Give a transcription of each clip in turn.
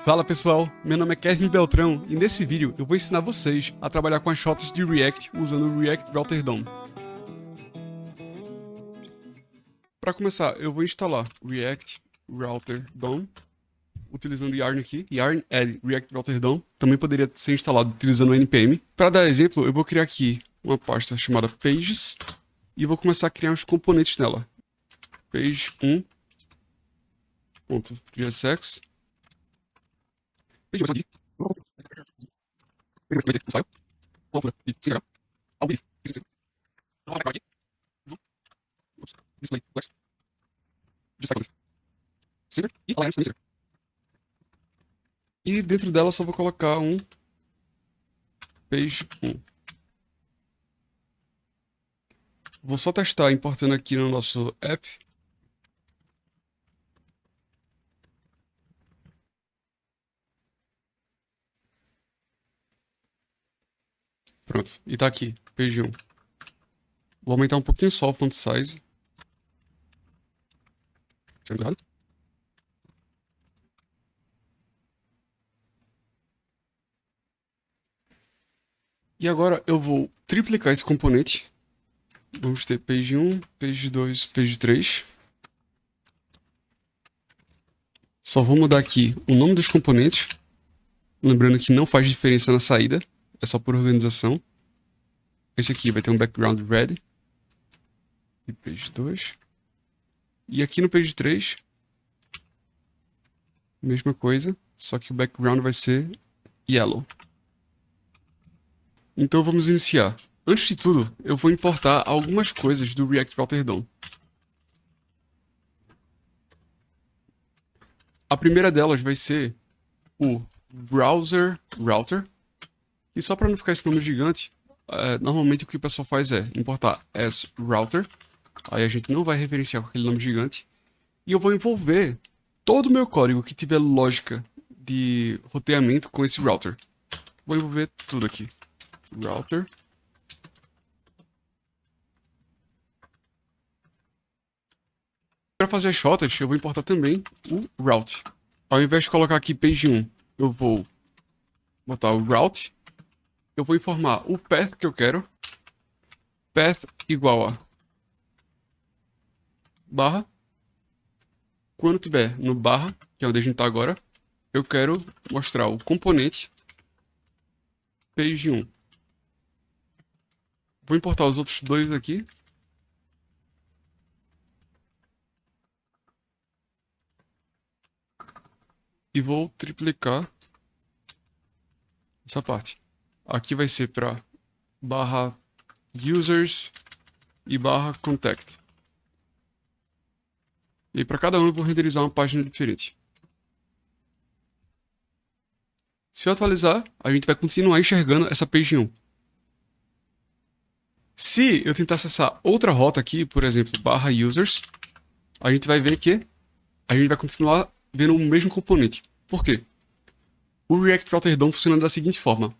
Fala pessoal, meu nome é Kevin Beltrão e nesse vídeo eu vou ensinar vocês a trabalhar com as rotas de React usando o React Router DOM. Para começar, eu vou instalar React Router DOM utilizando Yarn aqui. Yarn add React Router DOM também poderia ser instalado utilizando o npm. Para dar exemplo, eu vou criar aqui uma pasta chamada pages e vou começar a criar uns componentes nela. page1.jsx e dentro dela só vou colocar um page1. Vou só testar importando aqui no nosso app. Pronto, e tá aqui, page1. Vou aumentar um pouquinho só o font size. E agora eu vou triplicar esse componente. Vamos ter page1, page2, page3. Só vou mudar aqui o nome dos componentes. Lembrando que não faz diferença na saída. É só por organização. Esse aqui vai ter um background red. E page 2. E aqui no page 3. Mesma coisa. Só que o background vai ser yellow. Então vamos iniciar. Antes de tudo, eu vou importar algumas coisas do React Router DOM. A primeira delas vai ser o Browser Router. E só para não ficar esse nome gigante, normalmente o que o pessoal faz é importar as router. Aí a gente não vai referenciar com aquele nome gigante. E eu vou envolver todo o meu código que tiver lógica de roteamento com esse router. Vou envolver tudo aqui. Router. Para fazer as rotas, eu vou importar também o route. Ao invés de colocar aqui page1, eu vou botar o route. Eu vou informar o path que eu quero. Path igual a barra. Quando tiver no barra, que é onde a gente está agora, eu quero mostrar o componente page1. Vou importar os outros dois aqui. E vou triplicar essa parte. Aqui vai ser para barra users e barra contact. E para cada um eu vou renderizar uma página diferente. Se eu atualizar, a gente vai continuar enxergando essa page1. Se eu tentar acessar outra rota aqui, por exemplo, barra users, a gente vai ver que a gente vai continuar vendo o mesmo componente. Por quê? O React Router DOM funciona da seguinte forma.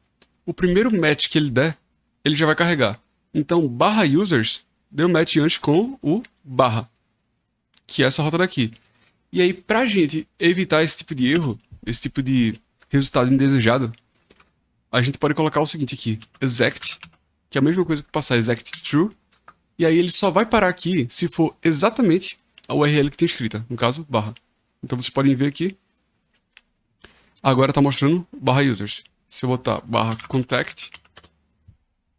O primeiro match que ele der, ele já vai carregar. Então, barra users deu match antes com o barra, que é essa rota daqui. E aí, pra gente evitar esse tipo de erro, esse tipo de resultado indesejado, a gente pode colocar o seguinte aqui, exect, que é a mesma coisa que passar exect true, e aí ele só vai parar aqui se for exatamente a URL que tem escrita, no caso, barra. Então vocês podem ver aqui, agora está mostrando barra users. Se eu botar barra contact,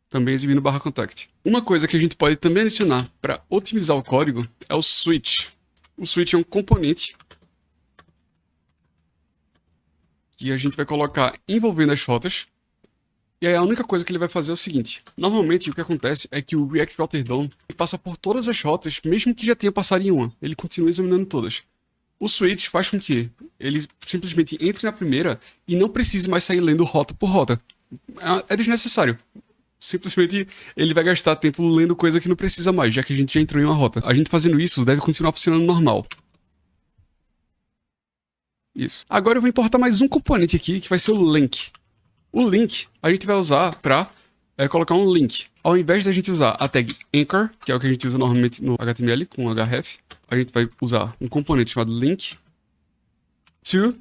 também exibindo barra contact. Uma coisa que a gente pode também adicionar para otimizar o código é o switch. O switch é um componente que a gente vai colocar envolvendo as rotas. E aí a única coisa que ele vai fazer é o seguinte. Normalmente o que acontece é que o React Router DOM passa por todas as rotas, mesmo que já tenha passado em uma. Ele continua examinando todas. O switch faz com que ele simplesmente entre na primeira e não precise mais sair lendo rota por rota. É desnecessário. Simplesmente ele vai gastar tempo lendo coisa que não precisa mais, já que a gente já entrou em uma rota. A gente fazendo isso deve continuar funcionando normal. Isso. Agora eu vou importar mais um componente aqui, que vai ser o link. O link a gente vai usar para colocar um link. Ao invés da gente usar a tag anchor, que é o que a gente usa normalmente no HTML com href, a gente vai usar um componente chamado link to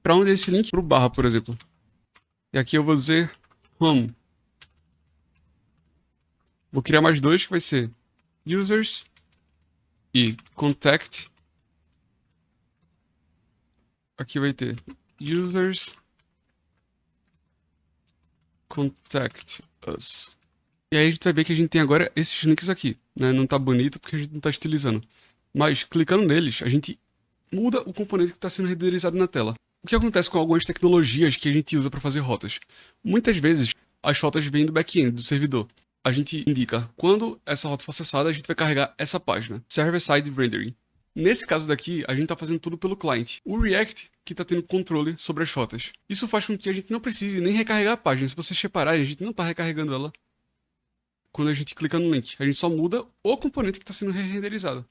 Para onde é esse link? Para o barra, por exemplo. E aqui eu vou dizer home. Vou criar mais dois que vai ser users e contact. Aqui vai ter users contact us. E aí a gente vai ver que a gente tem agora esses links aqui, né? Não tá bonito porque a gente não tá estilizando. Mas clicando neles, a gente muda o componente que está sendo renderizado na tela. O que acontece com algumas tecnologias que a gente usa para fazer rotas? Muitas vezes, as rotas vêm do back-end, do servidor. A gente indica quando essa rota for acessada, a gente vai carregar essa página, Server-Side Rendering. Nesse caso daqui, a gente está fazendo tudo pelo client. O React que está tendo controle sobre as rotas. Isso faz com que a gente não precise nem recarregar a página. Se vocês repararem, a gente não está recarregando ela quando a gente clica no link. A gente só muda o componente que está sendo renderizado.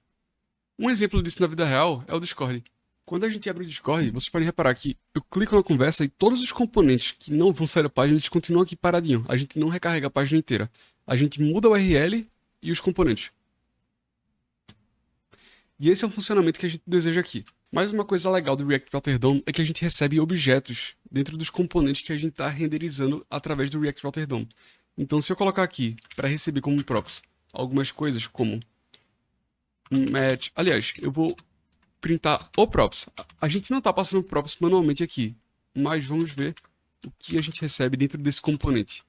Um exemplo disso na vida real é o Discord. Quando a gente abre o Discord, vocês podem reparar que eu clico na conversa e todos os componentes que não vão sair da página, eles continuam aqui paradinho. A gente não recarrega a página inteira. A gente muda o URL e os componentes. E esse é o funcionamento que a gente deseja aqui. Mais uma coisa legal do React Router DOM é que a gente recebe objetos dentro dos componentes que a gente está renderizando através do React Router DOM. Então, se eu colocar aqui para receber como props algumas coisas como match. Aliás, eu vou printar o props. A gente não está passando props manualmente aqui, mas vamos ver o que a gente recebe dentro desse componente.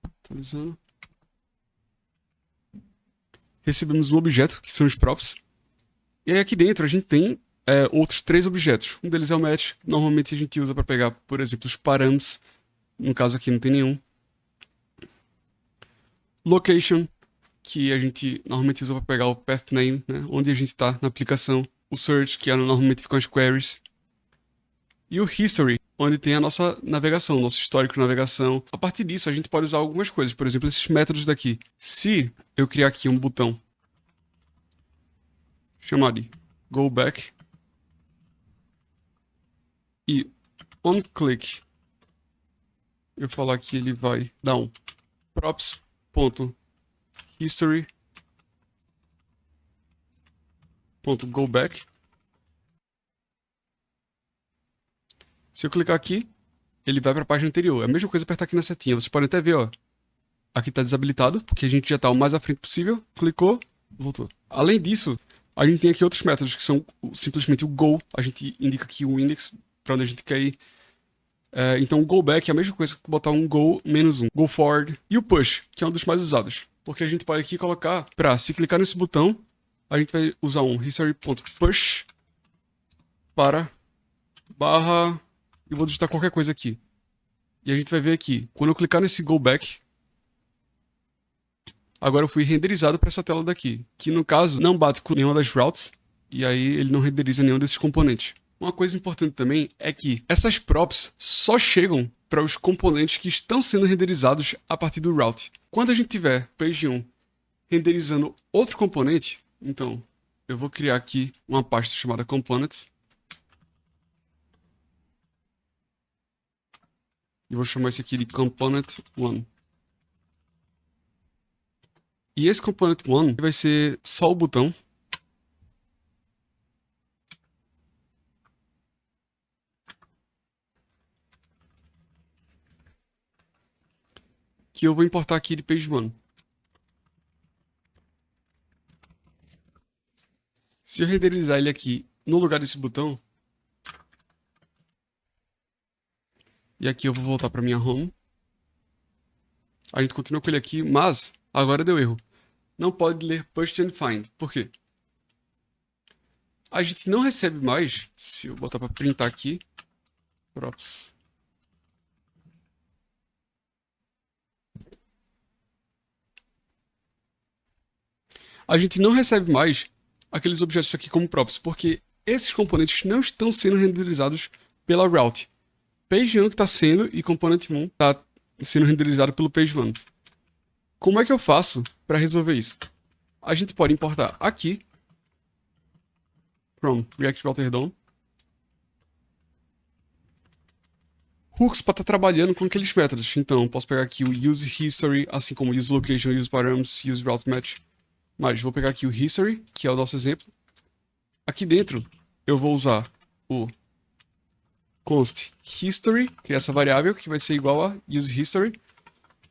Atualizando. Recebemos um objeto, que são os props. E aí aqui dentro a gente tem outros 3 objetos. Um deles é o match. Normalmente a gente usa para pegar, por exemplo, os params. No caso aqui não tem nenhum. Location, que a gente normalmente usa para pegar o path name, né, onde a gente está na aplicação. O search, que normalmente ficam as queries. E o history, onde tem a nossa navegação, nosso histórico de navegação. A partir disso, a gente pode usar algumas coisas. Por exemplo, esses métodos daqui. Se eu criar aqui um botão chamado de go back e on click, eu falar que ele vai dar um props.history.goback. Se eu clicar aqui, ele vai para a página anterior. É a mesma coisa apertar aqui na setinha. Vocês podem até ver, ó. Aqui está desabilitado, porque a gente já está o mais à frente possível. Clicou, voltou. Além disso, a gente tem aqui outros métodos, que são simplesmente o go. A gente indica aqui o index, para onde a gente quer ir. Então o go back é a mesma coisa que botar um go menos um. Go forward. E o push, que é um dos mais usados. Porque a gente pode aqui colocar para, se clicar nesse botão, a gente vai usar um history.push para barra... Eu vou digitar qualquer coisa aqui. E a gente vai ver aqui, quando eu clicar nesse go back, agora eu fui renderizado para essa tela daqui, que no caso não bate com nenhuma das routes, e aí ele não renderiza nenhum desses componentes. Uma coisa importante também é que essas props só chegam para os componentes que estão sendo renderizados a partir do route. Quando a gente tiver page 1 renderizando outro componente, então eu vou criar aqui uma pasta chamada component. E vou chamar esse aqui de component1. E esse component1 vai ser só o botão. Que eu vou importar aqui de page1. Se eu renderizar ele aqui no lugar desse botão, e aqui eu vou voltar para minha home. A gente continua com ele aqui, mas agora deu erro. Não pode ler push and find. Por quê? A gente não recebe mais, se eu botar para printar aqui, props. A gente não recebe mais aqueles objetos aqui como props, porque esses componentes não estão sendo renderizados pela route. Page 1 que está sendo e component 1 está sendo renderizado pelo page 1. Como é que eu faço para resolver isso? A gente pode importar aqui from React Router DOM hooks para estar trabalhando com aqueles métodos. Então, posso pegar aqui o use history, assim como use location, use params, use route match. Mas vou pegar aqui o history, que é o nosso exemplo, Aqui dentro, eu vou usar o const history, que é essa variável, que vai ser igual a use history.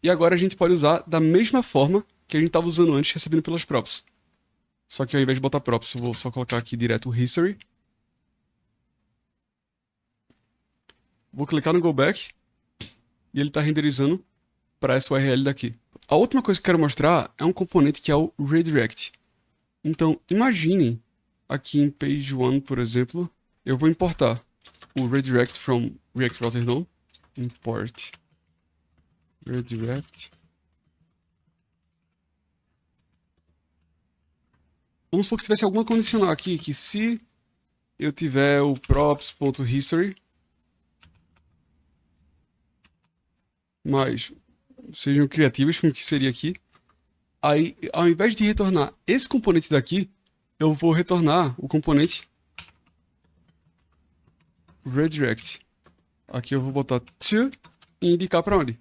E agora a gente pode usar da mesma forma que a gente estava usando antes, recebendo pelas props. Só que ao invés de botar props, eu vou só colocar aqui direto o history. Vou clicar no go back e ele está renderizando para essa URL daqui. A última coisa que eu quero mostrar é um componente que é o redirect. Então, imaginem aqui em page 1, por exemplo, eu vou importar o redirect from React Router DOM. Import redirect. Vamos supor que tivesse alguma condicional aqui, que se eu tiver o props.history, mas sejam criativos com o que seria aqui, aí ao invés de retornar esse componente daqui, eu vou retornar o componente redirect. Aqui eu vou botar to e indicar para onde.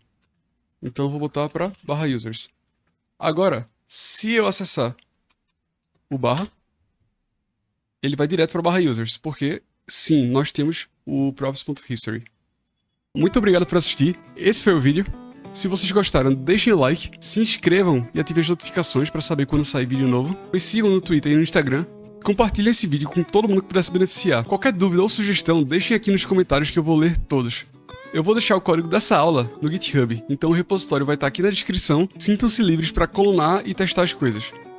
Então eu vou botar para /users. Agora, se eu acessar o barra, ele vai direto para /users, porque sim, nós temos o props.history. Muito obrigado por assistir, esse foi o vídeo. Se vocês gostaram, deixem o like, se inscrevam e ativem as notificações para saber quando sair vídeo novo. Me sigam no Twitter e no Instagram. Compartilhem esse vídeo com todo mundo que puder se beneficiar. Qualquer dúvida ou sugestão, deixem aqui nos comentários que eu vou ler todos. Eu vou deixar o código dessa aula no GitHub, então o repositório vai estar aqui na descrição. Sintam-se livres para clonar e testar as coisas.